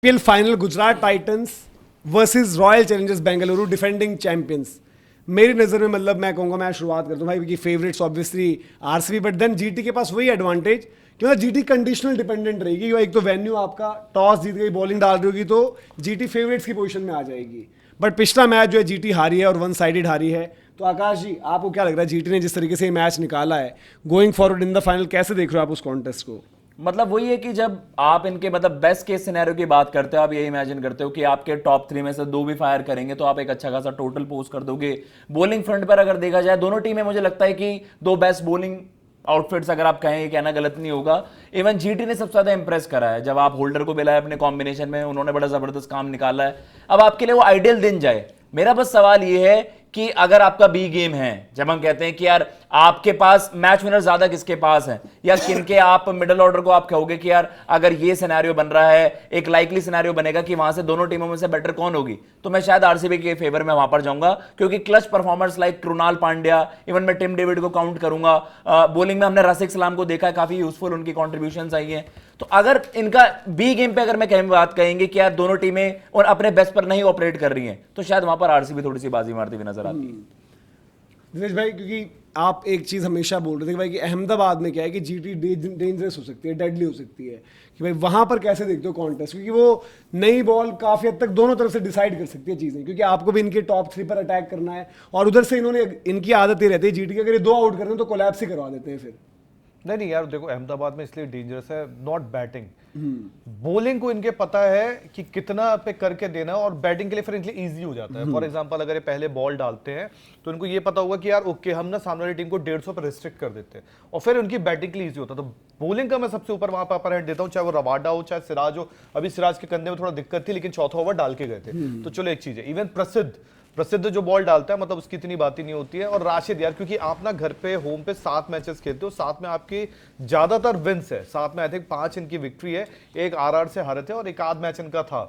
IPL final Gujarat Titans versus royal Challengers Bengaluru defending champions. मेरी नज़र में मतलब मैं कहूँगा, मैं शुरुआत करता हूँ भाई कि favourites obviously RCB, but then GT के पास वही एडवांटेज कि मतलब जीटी कंडीशनल डिपेंडेंट रहेगी। एक तो वेन्यू आपका टॉस जीत गई, बॉलिंग डाल रही होगी तो जीटी फेवरेट्स की पोजीशन में आ जाएगी। बट पिछला मैच जो है जीटी हारी है और वन साइडेड हारी है। तो आकाश जी, आपको क्या लग रहा है जीटी ने जिस तरीके से ये मैच निकाला है, going forward in the final कैसे देख रहे हो आप उस कॉन्टेस्ट को? मतलब वही है कि जब आप इनके मतलब बेस्ट केस सिनेरियो की बात करते हो, आप ये इमेजिन करते हो कि आपके टॉप 3 में से 2 भी फायर करेंगे तो आप एक अच्छा खासा टोटल पोस्ट कर दोगे। बॉलिंग फ्रंट पर अगर देखा जाए दोनों टीमें, मुझे लगता है कि 2 बेस्ट बॉलिंग आउटफिट्स अगर आप कहें, ये कहना गलत नहीं होगा। इवन जीटी ने सबसे ज्यादा इंप्रेस करा है। जब आप होल्डर को मिला है अपने कॉम्बिनेशन में, उन्होंने बड़ा जबरदस्त काम निकाला है। अब आपके लिए वो आइडियल दिन जाए। मेरा बस सवाल ये है कि अगर आपका बी गेम है, जब हम कहते हैं कि यार आपके पास मैच विनर ज्यादा किसके पास है, या किनके आप मिडिल ऑर्डर को आप कहोगे कि यार अगर ये सिनेरियो बन रहा है, एक लाइकली सिनेरियो बनेगा कि वहां से दोनों टीमों में से बेटर कौन होगी, तो मैं शायद आरसीबी के फेवर में वहां पर जाऊंगा। क्योंकि clutch performers like Krunal Pandya, even मैं टिम डेविड को काउंट करूंगा। बॉलिंग में हमने रसिक सलाम को देखा है, काफी यूजफुल उनकी कॉन्ट्रीब्यूशन आई है। तो अगर इनका बी गेम पे अगर मैं बात कहेंगे कि यार दोनों टीमें और अपने बेस्ट पर नहीं ऑपरेट कर रही हैं, तो शायद वहां पर आरसीबी थोड़ी सी बाजी मारती हुई नजर आती है। दिनेश भाई, क्योंकि आप एक चीज़ हमेशा बोल रहे थे कि भाई कि अहमदाबाद में क्या है कि जीटी डेंजरस हो सकती है, डेडली हो सकती है, कि भाई वहाँ पर कैसे देखते हो कॉन्टेस्ट? क्योंकि वो नई बॉल काफ़ी हद तक दोनों तरफ से डिसाइड कर सकती है चीज़ें, क्योंकि आपको भी इनके टॉप 3 पर अटैक करना है और उधर से इन्होंने, इनकी आदत ये रहती है जीटी की, अगर ये 2 आउट कर रहे हैं तो कोलैप्स ही करवा देते हैं फिर। नहीं यार, देखो अहमदाबाद में इसलिए डेंजरस है, नॉट बैटिंग। बॉलिंग को इनके पता है कि कितना पे करके देना है, और बैटिंग के लिए फिर इनके लिए इजी हो जाता है। फॉर एग्जांपल अगर ये पहले बॉल डालते हैं तो इनको ये पता होगा कि यार ओके, हम ना सामने वाली टीम को 150 पर रिस्ट्रिक्ट कर देते हैं, और फिर उनकी बैटिंग के लिए इजी होता है। तो बॉलिंग का मैं सबसे ऊपर वहां पर अपर हैंड देता हूँ, चाहे वो रबाडा हो चाहे सिराज हो। अभी सिराज के कंधे में थोड़ा दिक्कत थी, लेकिन चौथा ओवर डाल के गए थे, तो चलो एक चीज है। इवन प्रसिद्ध जो बॉल डालता है, मतलब उसकी इतनी बात ही नहीं होती है। और राशिद यार, क्योंकि आप ना घर पे होम पे 7 मैचेस खेलते हो, 7 में आपकी ज्यादातर विंस है। 7 में आई थिंक 5 इनकी विक्ट्री है, एक आरआर से हारे थे और एक आध मैच इनका था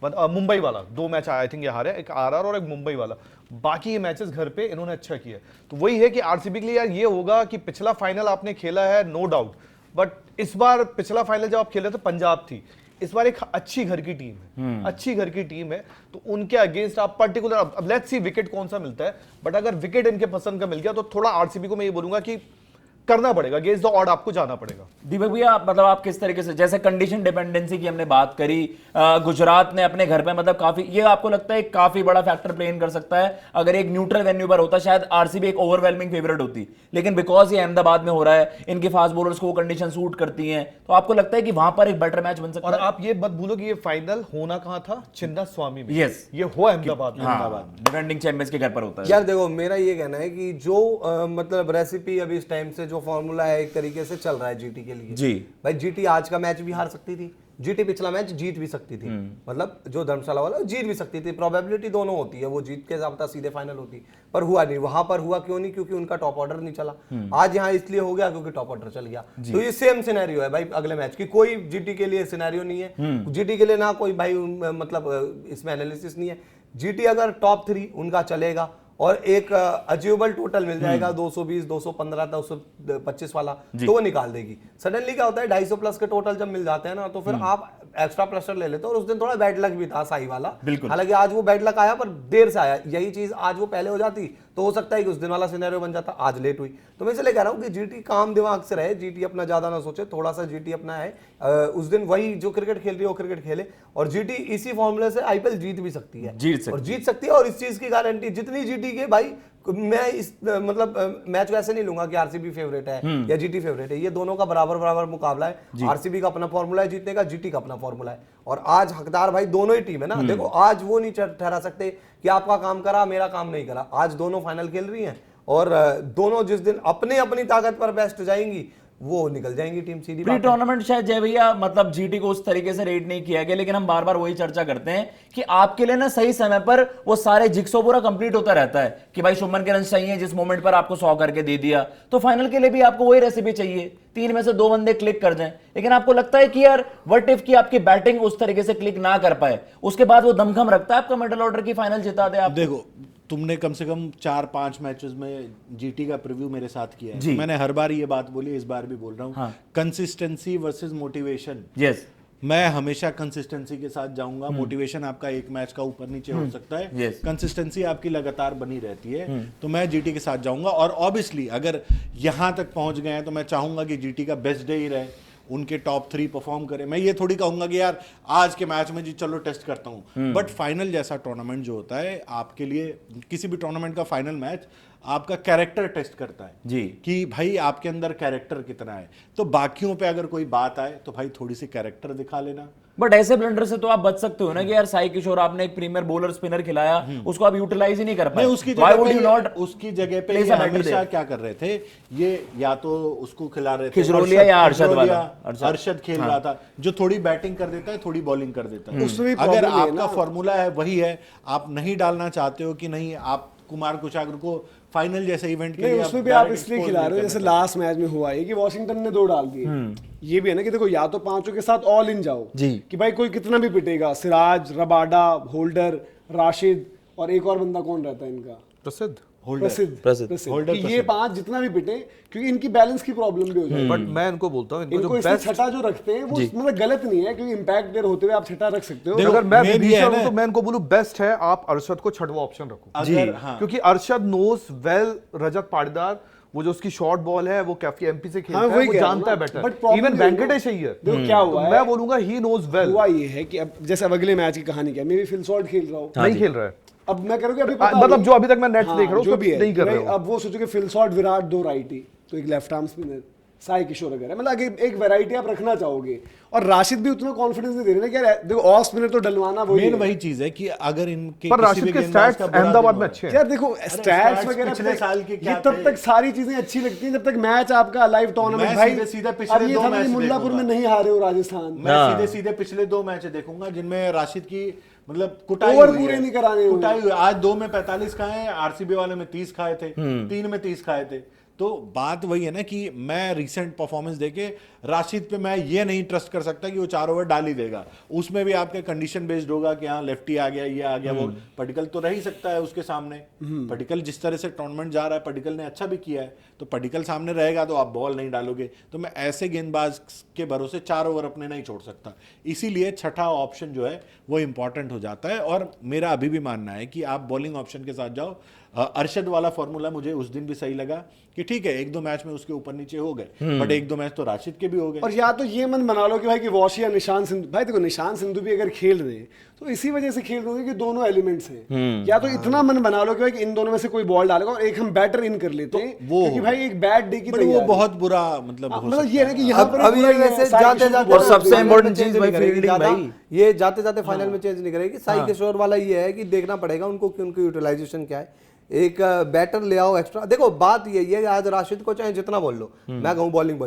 मुंबई वाला। 2 मैच आई थिंक ये हारे, एक आरआर और एक मुंबई वाला। बाकी ये मैचेस घर पे इन्होंने अच्छा किया। तो वही है कि आरसीबी के लिए यार ये होगा कि पिछला फाइनल आपने खेला है, नो डाउट, बट इस बार पिछला फाइनल जब आप खेले तो पंजाब थी, इस बार एक अच्छी घर की टीम है, अच्छी घर की टीम है। तो उनके अगेंस्ट आप पर्टिकुलर, अब लेट्स सी विकेट कौन सा मिलता है, बट अगर विकेट इनके पसंद का मिल गया तो थोड़ा आरसीबी को मैं ये बोलूंगा कि करना पड़ेगा, अगेंस्ट द ऑड आपको जाना पड़ेगा। दीपक भैया, मतलब आप किस तरीके से, जैसे कंडीशन डिपेंडेंसी की हमने बात करी, गुजरात ने अपने घर पे मतलब काफी, ये आपको लगता है काफी बड़ा फैक्टर प्ले इन कर सकता है? अगर एक न्यूट्रल वेन्यू पर होता शायद आरसीबी एक ओवरवेलमिंग फेवरेट होती, लेकिन बिकॉज ये अहमदाबाद में हो रहा है, इनके फास्ट बॉलर्स को कंडीशन सूट करती हैं, तो आपको लगता है कि वहां पर एक बेटर मैच बन सकता है? और आप ये मत भूलो कि ये फाइनल होना कहां था, चिन्ना स्वामी में। यस, ये हो अहमदाबाद में, डिफेंडिंग चैंपियंस के घर पर होता है। यार देखो, मेरा ये कहना है कि जो मतलब रेसिपी अभी इस टाइम से जो फॉर्मूला है एक तरीके से चल रहा है जीटी के लिए जी भाई, जीटी आज का मैच भी हार सकती थी, जीटी पिछला मैच जीत भी सकती थी, मतलब जो धर्मशाला वाला जीत भी सकती थी। प्रोबेबिलिटी दोनों होती है, वो जीत के जाता सीधे फाइनल होती, पर हुआ नहीं। वहां पर हुआ क्यों नहीं? क्योंकि उनका टॉप ऑर्डर नहीं चला। आज यहाँ इसलिए हो गया क्योंकि टॉप ऑर्डर चल गया। तो ये सेम सिनेरियो है भाई अगले मैच की, कोई जीटी के लिए सिनेरियो नहीं है। जीटी के लिए ना कोई भाई मतलब इसमें एनालिसिस नहीं है। जीटी अगर टॉप 3 उनका चलेगा और एक अचीवेबल टोटल मिल जाएगा 220, 215, 225 वाला, तो वो निकाल देगी। सडनली क्या होता है, 250 प्लस के टोटल जब मिल जाते हैं ना, तो फिर आप एक्स्ट्रा प्रेशर ले लेते हो। और उस दिन थोड़ा बैड लक भी था साई वाला, हालांकि आज वो बैड लक आया पर देर से आया। यही चीज आज वो पहले हो जाती तो हो सकता है कि उस दिन वाला सिनेरियो बन जाता, आज लेट हुई। तो मैं इसलिए कह रहा हूँ कि जीटी काम दिमाग से रहे, जीटी अपना ज्यादा ना सोचे, थोड़ा सा जीटी अपना है उस दिन वही जो क्रिकेट खेल रही है वो क्रिकेट खेले। और जीटी इसी फॉर्मूले से आईपीएल जीत भी सकती है, जीत सकती है। और इस चीज की गारंटी जितनी जीटी के भाई, मैं इस मतलब मैच वैसे नहीं लूंगा कि आरसीबी फेवरेट है या जीटी फेवरेट है। ये दोनों का बराबर मुकाबला है। आरसीबी का अपना फॉर्मूला है जीतने का, जीटी का अपना फॉर्मूला है। और आज हकदार भाई दोनों ही टीम है ना। देखो आज वो नहीं ठहरा सकते कि आपका काम करा मेरा काम नहीं करा। आज दोनों फाइनल खेल रही हैं और दोनों जिस दिन अपनी अपनी ताकत पर बेस्ट जाएंगी वो निकल जाएंगी टीम सीधी। प्री टूर्नामेंट शायद जय भैया मतलब जीटी को उस तरीके से रेट नहीं किया गया, लेकिन हम बार बार वही चर्चा करते हैं कि आपके लिए ना सही समय पर वो सारे जिक्सो पूरा कंप्लीट होता रहता है कि भाई शुभमन के रन चाहिए, जिस मोमेंट पर आपको 100 करके दे दिया, तो फाइनल के लिए भी आपको वही रेसिपी चाहिए, 3 में से 2 बंदे क्लिक कर जाएं। लेकिन आपको लगता है कि यार व्हाट इफ की आपकी बैटिंग उस तरीके से क्लिक ना कर पाए, उसके बाद वो दमखम रखता है आपका मिडिल ऑर्डर की फाइनल जिता दे? आप देखो, तुमने कम से कम 4-5 मैचेस में जीटी का प्रीव्यू मेरे साथ किया है। मैंने हर बार ये बात बोली, इस बार भी बोल रहा हूँ, कंसिस्टेंसी वर्सेस मोटिवेशन। यस, मैं हमेशा कंसिस्टेंसी के साथ जाऊंगा। मोटिवेशन आपका एक मैच का ऊपर नीचे हो सकता है, Yes. कंसिस्टेंसी आपकी लगातार बनी रहती है, तो मैं जीटी के साथ जाऊंगा। और ऑब्वियसली अगर यहां तक पहुंच गए हैं तो मैं चाहूंगा कि जीटी का बेस्ट डे ही रहे, उनके टॉप 3 परफॉर्म करें। मैं ये थोड़ी कहूंगा कि यार आज के मैच में जी चलो टेस्ट करता हूं, बट फाइनल जैसा टूर्नामेंट जो होता है आपके लिए, किसी भी टूर्नामेंट का फाइनल मैच आपका कैरेक्टर टेस्ट करता है जी। कि भाई आपके अंदर कैरेक्टर कितना है। तो बाकियों पे अगर कोई बात आए तो भाई थोड़ी सी कैरेक्टर दिखा लेना। बट ऐसे ब्लंडर से तो आप बच सकते हो ना कि यार साई किशोर आपने एक प्रीमियर बॉलर स्पिनर खिलाया, उसको आप यूटिलाइज ही नहीं कर पाए। नहीं, उसकी Why जगह would you पे not उसकी जगह पे place ये a batter हमेशा there? क्या कर रहे थे, ये या तो उसको खिला रहे थे खिजरोलिया या अरशद खिजरोलिया, वाला? अरशद खेल रहा था जो थोड़ी बैटिंग कर देता है, थोड़ी बॉलिंग कर देता है। उसमें भी अगर problem है आपका ना। फॉर्मूला है वही है, आप नहीं डालना चाहते हो कि नहीं आप कुमार कुशागर को फाइनल जैसे इवेंट के नहीं, लिए उसमें भी आप direct इसलिए expose खिला नहीं रहे हो करना जैसे चाहते। लास्ट मैच में हुआ है कि वॉशिंगटन ने 2 डाल दिए। ये भी है ना कि देखो या तो पांचों के साथ ऑल इन जाओ जी। कि भाई कोई कितना भी पिटेगा, सिराज, रबाडा, होल्डर, राशिद और एक और बंदा कौन रहता है इनका, प्रसिद्ध। प्रसिद्ध होल्डर कि ये 5 जितना भी पिटे, क्योंकि इनकी बैलेंस की प्रॉब्लम भी हो जाएगी। बट मैं इनको बोलता हूँ, इनको इनको जो इसलिए बेस्ट, छठा जो रखते हैं वो मतलब गलत नहीं है, क्योंकि इम्पैक्ट प्लेयर होते हुए आप छठा रख सकते हो। देखो, अगर मैं main ये विदिशा है हूं ना- तो मैं इनको बोलूं बेस्ट है आप अरशद को छठवां ऑप्शन रखो। अगर हाँ, क्योंकि अरशद नोज वेल रजत पाटीदार, वो जो उसकी शॉर्ट बॉल है वो काफी एमपी से खेलता हाँ, है, वही वो कह रहा हूं जानता है ना। बेटर। But problem इवन ये है ना, वेंकटेश ही है। देखो क्या हुआ तो है, मैं बोलूंगा ही नोज वेल। हुआ ये है कि अब जैसे अब अगले मैच की कहानी क्या है, मे बी फिल शॉर्ट खेल रहा हो, नहीं खेल रहा है, अब मैं कह रहा हूं कि अभी पता मतलब नहीं। जो अभी तक मैं नेट्स देख रहा हूँ जो भी है नहीं कर कि रहे भाई हो। अब वो सोचो कि फिल शॉट, विराट 2 राइटी, तो एक लेफ्ट आर्म स्पिनर साई किशोर वगैरह, मतलब एक वैरायटी आप रखना चाहोगे। और राशिद भी उतना कॉन्फिडेंस नहीं दे रहे ना कि यार देखो ऑफ स्पिनर तो डलवाना वही मेन है। वही चीज है कि अगर इनके पर किसी राशिद भी के गेंदबाज स्टैट्स का बुरा अहमदाबाद दिन में हो अच्छे हैं। यार देखो स्टैट्स stats वगैरह पिछले साल के ये क्या तब थे? तक सारी चीजें अच्छी लगती हैं जब तक मैच आपका लाइव टूर्नामेंट मैं भाई सीधे-सीधे पिछले अब ये 2 था ना कि मैच मुल्लापुर में देखूंगा। नहीं हारे हो राजस्थान, मैं हाँ। सीधे सीधे पिछले 2 मैच देखूंगा जिनमें राशिद की मतलब कुटाई ओवर हुई पूरे है। नहीं कराने हुए। कुटाई हुई। आज 2 में 45 खाए हैं, आरसीबी वाले में 30 खाए थे, 3 में 30 खाए थे। तो बात वही है ना कि मैं रिसेंट परफॉर्मेंस देके राशिद पे मैं ये नहीं ट्रस्ट कर सकता कि वो 4 ओवर डाल ही देगा। उसमें भी आपके कंडीशन बेस्ड होगा कि हाँ लेफ्टी आ गया, ये आ गया, वो पडिक्कल तो रह ही सकता है उसके सामने। पडिक्कल जिस तरह से टूर्नामेंट जा रहा है, पडिक्कल ने अच्छा भी किया है, तो पडिक्कल सामने रहेगा तो आप बॉल नहीं डालोगे। तो मैं ऐसे गेंदबाज के भरोसे 4 ओवर अपने नहीं छोड़ सकता। इसीलिए छठा ऑप्शन जो है वो इंपॉर्टेंट हो जाता है। और मेरा अभी भी मानना है कि आप बॉलिंग ऑप्शन के साथ जाओ। अरशद वाला फॉर्मूला मुझे उस दिन भी सही लगा कि ठीक है 1-2 मैच में उसके ऊपर नीचे हो गए, बट 1-2 मैच तो राशिद के भी हो गए। और या तो ये मन बना लो कि भाई कि वॉश या निशान सिंधु, भाई देखो निशान सिंधु भी अगर खेल रहे हैं तो इसी वजह से खेल रहे हैं कि दोनों एलिमेंट्स हैं। या तो इतना मन बना लो कि भाई कि इन दोनों में से कोई बॉल डालेगा और एक हम बैटर इन कर लेते हैं, वो क्योंकि भाई एक बैड डे की बट वो तैयारी। बहुत बुरा मतलब हो मतलब सकता ये है ना कि यहाँ पर अब ये वैसे जाते जाते और सबसे important चीज भाई करेगी fielding ज्यादा। भाई। ये जाते जाते फाइनल में चेंज नहीं करेगी। साई किशोर वाला ये है कि देखना पड़ेगा उनको कि उनकी यूटिलाइजेशन क्या है। एक बैटर ले आओ एक्स्ट्रा। देखो बात ये है आज राशिद को चाहे जितना बोल लो, मैं कहूँ बॉलिंग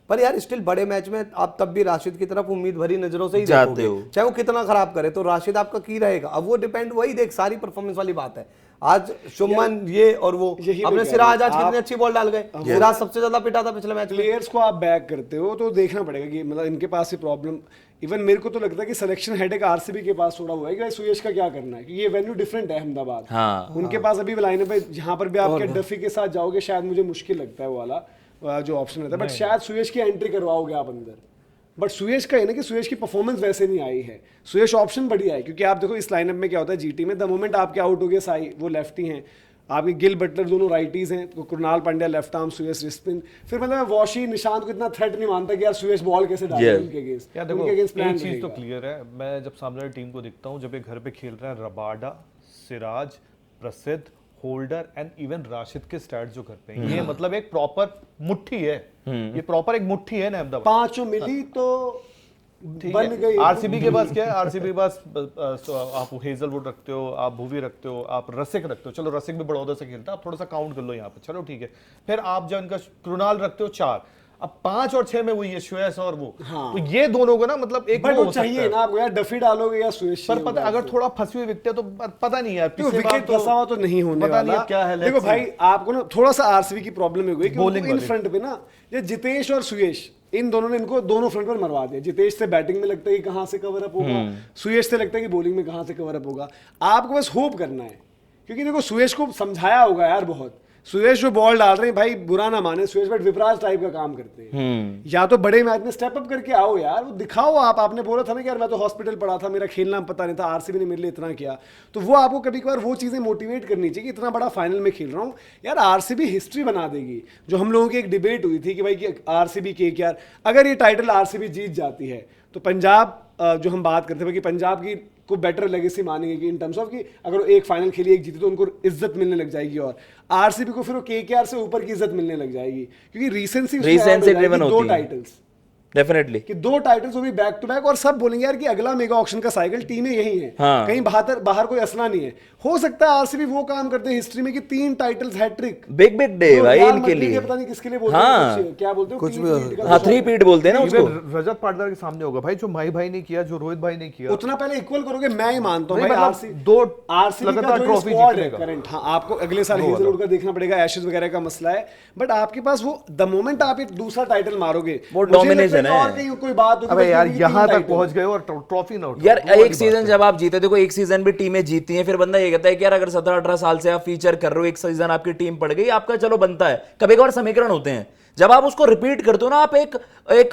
पर यार स्टिल बड़े मैच में आप तब भी राशिद की तरफ उम्मीद भरी नजरों से ही जाते देखोगे, हो। चाहे वो कितना खराब करे तो राशिद आपका की रहेगा। अब वो डिपेंड वही देख सारी परफॉर्मेंस वाली बात है। आज शुभमन ये और वो यही मैं अपने कह सिराज रहा आज हूं। कितनी अच्छी बॉल डाल गए, सिराज सबसे ज्यादा पिटा था पिछले मैच में। प्लेयर्स को आप बैक करते हो तो देखना पड़ेगा कि मतलब इनके पास ये प्रॉब्लम, इवन मेरे को तो लगता है कि सिलेक्शन हेडेक आरसीबी के पास थोड़ा हुआ है कि भाई सुयश का क्या करना है, क्योंकि ये वेन्यू डिफरेंट है अहमदाबाद। हाँ। उनके पास अभी लाइनअप है जहां पर भी आपके डफी के साथ जाओगे शायद मुझे मुश्किल लगता है वो वाला जो ऑप्शन रहता है, बट शायद सुयश की एंट्री करवाओगे आप अंदर। बट सुयश का है ना कि सुयश की परफॉर्मेंस वैसे नहीं आई है। सुयश ऑप्शन बढ़िया है क्योंकि आप देखो इस लाइनअप में क्या होता है जीटी में, द मोमेंट आपके आउट हो गए साई, वो लेफ्टी हैं, आपके गिल बटलर दोनों राइटीज हैं, तो कृणाल पांड्या लेफ्ट आर्म, सुयश रिस्पिन, फिर मतलब मैं वॉशी निशांत को इतना थ्रेट नहीं मानता कि यार सुयश बॉल कैसे डाले Yeah. उनके अगेंस्ट। यार देखो उनके अगेंस्ट प्लान एक चीज तो क्लियर है, मैं जब सामने वाली टीम को देखता हूँ, जब ये घर पे खेल रहा है, रबाडा, सिराज, प्रसिद्ध, होल्डर एंड इवन राशिद के स्टैट्स जो घर पे हैं, ये मतलब एक प्रॉपर मुट्ठी है। ये प्रॉपर एक मुट्ठी है ना अहमदाबाद। पांचों मिली तो बन गई। आरसीबी के पास क्या है, आरसीबी के पास आप हेजलवुड रखते हो, आप भुवी रखते हो, आप रसिक रखते हो। चलो रसिक भी बड़ौदा से खेलता है, आप थोड़ा सा काउंट कर लो यहाँ पे, चलो ठीक है। फिर आप जो इनका कृणाल रखते हो 4, अब 5 और 6 में वही है श्रेयस और वो। तो ये दोनों को ना मतलब एक बट वो वो हो सकता चाहिए है। ना आपको यार, डफी डालोगे या सुयश। पर पता अगर थोड़ा फंसी हुई विकटे तो पता नहीं यार, तो पिछले बार विकेट फंसा हुआ तो नहीं होने पता नहीं वाला। अब क्या है। देखो भाई आपको ना थोड़ा सा आरसीबी की प्रॉब्लम हो गई कि Bowling इन वाली। फ्रंट पे ना ये जितेश और सुयश, इन दोनों ने इनको दोनों फ्रंट पर मरवा दिया। जितेश से बैटिंग में लगता है कि कहां से कवर अप होगा, सुयश से लगता है कि बॉलिंग में कहां से कवर अप होगा। आपको बस होप करना है, क्योंकि देखो सुयश को समझाया होगा यार बहुत, सुरेश जो बॉल डाल रहे हैं भाई, बुरा ना माने सुरेश, बट विपराज टाइप का काम करते हैं। या तो बड़े मैच में स्टेप अप करके आओ यार, वो दिखाओ। आपने बोला था ना कि यार मैं तो हॉस्पिटल पड़ा था, मेरा खेलना पता नहीं था, आरसीबी ने मेरे लिए इतना किया, तो वो आपको कभी कभार वो चीजें मोटिवेट करनी चाहिए कि इतना बड़ा फाइनल में खेल रहा हूँ यार, आरसीबी हिस्ट्री बना देगी। जो हम लोगों की एक डिबेट हुई थी कि भाई कि आरसीबी केकेआर, अगर ये टाइटल आरसीबी जीत जाती है तो पंजाब, जो हम बात करते थे कि पंजाब की को बेटर लेगेसी मानेंगे कि इन टर्म्स ऑफ कि अगर वो एक फाइनल खेली, एक जीती, तो उनको इज्जत मिलने लग जाएगी, और आरसीबी को फिर वो केकेआर से ऊपर की इज्जत मिलने लग जाएगी, क्योंकि रीसेंसी ड्रिवन दो होती है। टाइटल्स, डेफिनेटली कि 2 टाइटल्स वो भी बैक टू बैक, और सब बोलेंगे यार कि अगला मेगा ऑक्शन का साइकिल टीमें यही है, हाँ। कहीं बाहर कोई असला नहीं है। हो सकता है आरसीबी वो काम करते हैं हिस्ट्री में कि 3 टाइटल्स हैट्रिक, बिग डे भाई इनके लिए। पता नहीं किसके लिए बोलते हाँ। हैं, क्या बोलते हो, कुछ तीन भी पीरियड का हाँ, कुछ 3 पीट बोलते हैं ना उसको। इवन रजत पाटीदार के सामने होगा भाई, जो माही भाई ने किया, जो रोहित भाई ने किया, उतना पहले इक्वल करोगे, मैं ही मानता हूं नहीं, भाई। मतलब आरसीबी दो आरसीबी का लगातार जो ट्रॉफी स्क्वाड है जीतने का। करंट, हाँ आपको अगले साल हेजलवुड का देखना पड़ेगा, एशेज वगैरह का मसला है, बट आपके पास वो द मोमेंट आप एक दूसरा टाइटल मारोगे, वो मुझे लगता domination कि और है। कहीं कोई बात होगी, अबे बस यार क्योंकि यहाँ 3 तक टाइटल। पहुंच गए और ट्रॉफी ना उठाओ, यार वो वाली एक सीजन बात जब आप जीते, देखो एक सीजन भी टीमें जीतती हैं, फिर बंदा ये कहता है कि यार अगर 17-18 साल से आप फीचर कर रहे हो, एक सीजन आपकी टीम पड़ गई, आपका चलो बनता है। कभी कभार समीकरण होते हैं, जब आप उसको रिपीट करते हो ना, आप एक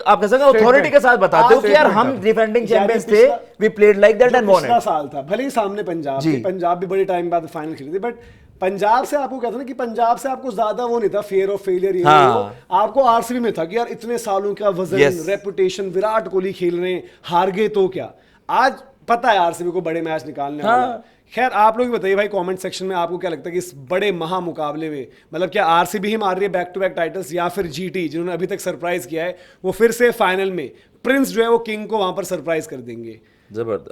आप कह सकते हो अथॉरिटी के साथ बताते हो कि यार हम डिफेंडिंग चैंपियंस थे, we played like that and won पिछला इट। साल था, भले ही सामने पंजाब जी। थी, पंजाब भी बड़े टाइम बाद फाइनल खेली थी, बट पंजाब से आपको कहता ना कि पंजाब से आपको ज्यादा वो नहीं था फियर ऑफ फेलियर, ये हाँ। वो आपको आरसीबी में था कि यार इतने सालों का वजन, Yes. रेपुटेशन, विराट कोहली खेल रहे हैं, हार गए तो क्या, आज पता है आरसीबी को बड़े मैच निकालने हाँ। वाला है। खैर आप लोग भी बताइए भाई कमेंट सेक्शन में, आपको क्या लगता है कि इस बड़े महा मुकाबले में, मतलब क्या आरसीबी ही मार रही है बैक टू बैक टाइटल्स, या फिर जीटी जिन्होंने अभी तक सरप्राइज किया है वो फिर से फाइनल में प्रिंस जो है वो किंग को वहां पर सरप्राइज कर देंगे। जबरदस्त।